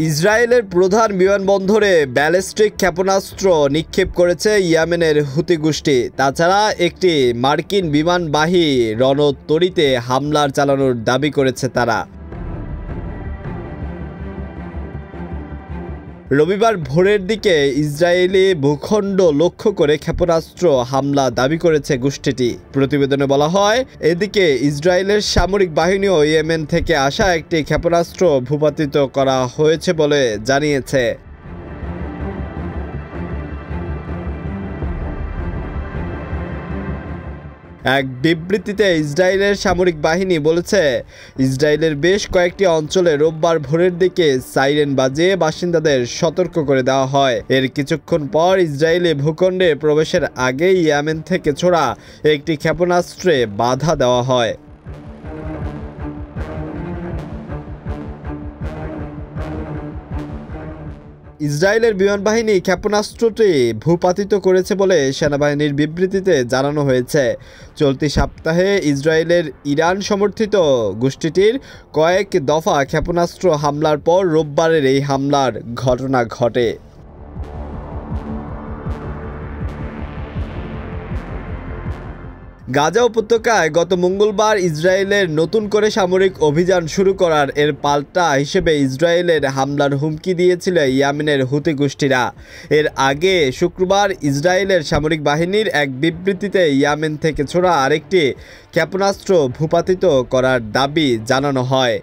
ইসরায়েলের প্রধান বিমানবন্দরে ব্যালিস্টিক ক্ষেপণাস্ত্র নিক্ষেপ করেছে ইয়েমেনের হুতি গোষ্ঠী। তাছাড়া একটি মার্কিন বিমানবাহী রণতরীতে হামলার চালানোর দাবি করেছে তারা। রবিবার ভোরের দিকে ইসরায়েলি ভূখণ্ড লক্ষ্য করে ক্ষেপণাস্ত্র হামলা দাবি করেছে গোষ্ঠীটি। প্রতিবেদনে বলা হয়, এদিকে ইসরায়েলের সামরিক বাহিনীও ইয়েমেন থেকে আসা একটি ক্ষেপণাস্ত্র ভূপাতিত করা হয়েছে বলে জানিয়েছে। এক বিবৃতিতে ইসরায়েলের সামরিক বাহিনী বলেছে, ইসরায়েলের বেশ কয়েকটি অঞ্চলে রোববার ভোরের দিকে সাইরেন বাজিয়ে বাসিন্দাদের সতর্ক করে দেওয়া হয়। এর কিছুক্ষণ পর ইসরায়েলি ভূখণ্ডে প্রবেশের আগেই ইয়েমেন থেকে ছোড়া একটি ক্ষেপণাস্ত্রে বাধা দেওয়া হয়। ইসরায়েলের বিমানবাহিনী ক্ষেপণাস্ত্রটি ভূপাতিত করেছে বলে সেনাবাহিনীর বিবৃতিতে জানানো হয়েছে। চলতি সপ্তাহে ইসরায়েলের ইরান সমর্থিত গোষ্ঠীটির কয়েক দফা ক্ষেপণাস্ত্র হামলার পর রোববারের এই হামলার ঘটনা ঘটে। গাজা উপত্যকায় গত মঙ্গলবার ইসরায়েলের নতুন করে সামরিক অভিযান শুরু করার এর পাল্টা হিসেবে ইসরায়েলের হামলার হুমকি দিয়েছিল ইয়েমেনের হুতি গোষ্ঠীরা। এর আগে শুক্রবার ইসরায়েলের সামরিক বাহিনীর এক বিবৃতিতে ইয়েমেন থেকে ছোড়া আরেকটি ক্ষেপণাস্ত্র ভূপাতিত করার দাবি জানানো হয়।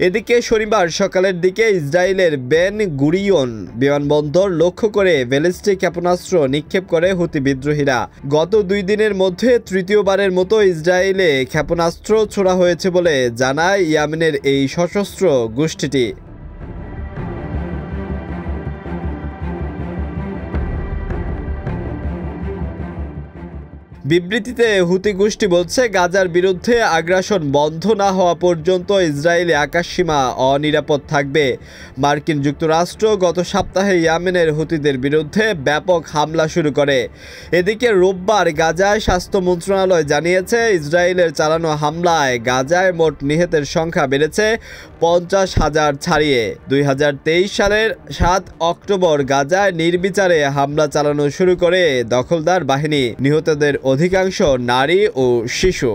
এদিকে শনিবার সকালের দিকে ইসরায়েলের বেন গুরিয়ন বিমানবন্দর লক্ষ্য করে ব্যালিস্টিক ক্ষেপণাস্ত্র নিক্ষেপ করে হুতি বিদ্রোহীরা। গত 2 দিনের মধ্যে তৃতীয়বারের মতো ইসরায়েলে ক্ষেপণাস্ত্র ছোড়া হয়েছে বলে জানায় ইয়েমেনের এই সশস্ত্র গোষ্ঠীটি। বিবৃতিতে হুতি গোষ্ঠী বলছে, গাজার বিরুদ্ধে আগ্রাসন বন্ধ না হওয়া পর্যন্ত ইসরায়েলি আকাশসীমা অনিরাপদ থাকবে। মার্কিন যুক্তরাষ্ট্র গত সপ্তাহে ইয়েমেনের হুতিদের বিরুদ্ধে ব্যাপক হামলা শুরু করে। এদিকে রোববার গাজায় স্বাস্থ্য মন্ত্রণালয় জানিয়েছে, ইসরায়েলের চালানো হামলায় গাজায় মোট নিহতের সংখ্যা বেড়েছে 50,000 ছাড়িয়ে। 2023 সালের 7 অক্টোবর গাজায় নির্বিচারে হামলা চালানো শুরু করে দখলদার বাহিনী। নিহতদের অধিকাংশ নারী ও শিশু।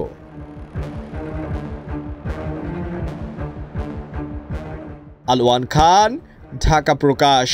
আলওয়ান খান, ঢাকা প্রকাশ।